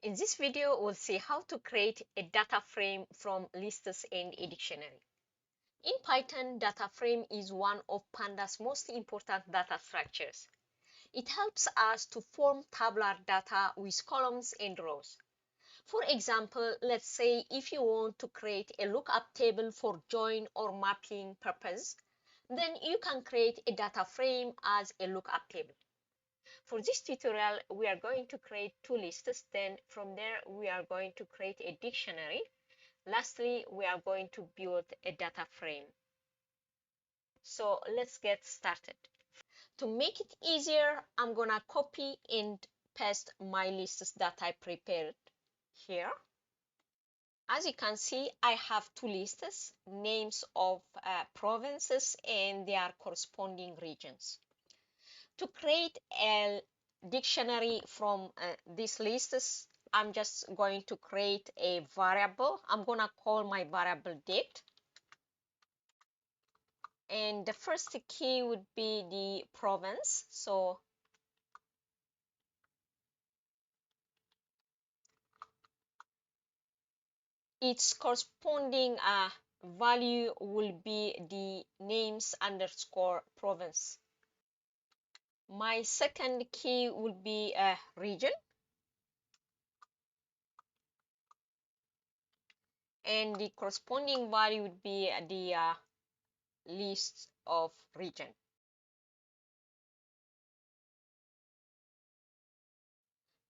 In this video, we'll see how to create a data frame from lists and a dictionary. In Python, data frame is one of Pandas' most important data structures. It helps us to form tabular data with columns and rows. For example, let's say if you want to create a lookup table for join or mapping purpose, then you can create a data frame as a lookup table. For this tutorial, we are going to create two lists. Then from there, we are going to create a dictionary. Lastly, we are going to build a data frame. So let's get started. To make it easier, I'm gonna copy and paste my lists that I prepared here. As you can see, I have two lists, names of provinces and their corresponding regions. To create a dictionary from these lists, I'm just going to create a variable. I'm gonna call my variable dict, and the first key would be the province. So its corresponding value will be the names underscore province. My second key will be a region, and the corresponding value would be the list of region.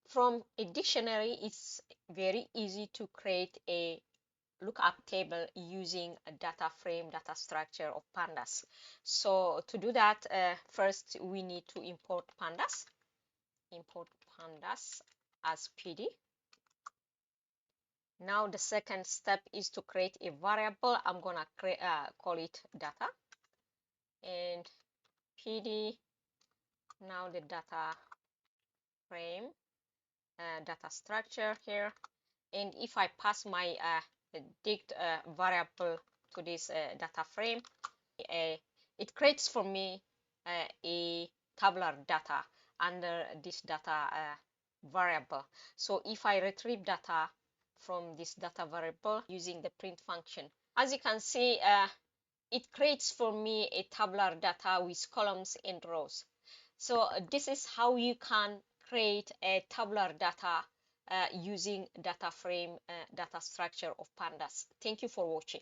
From a dictionary, it's very easy to create a lookup table using a data frame data structure of Pandas. So to do that, first we need to import Pandas. Import Pandas as PD. Now the second step is to create a variable. I'm gonna call it data, and PD. Now the data frame data structure here, and if I pass my dict variable to this data frame, it creates for me a tabular data under this data variable. So if I retrieve data from this data variable using the print function, as you can see, it creates for me a tabular data with columns and rows. So this is how you can create a tabular data using data frame data structure of Pandas. Thank you for watching.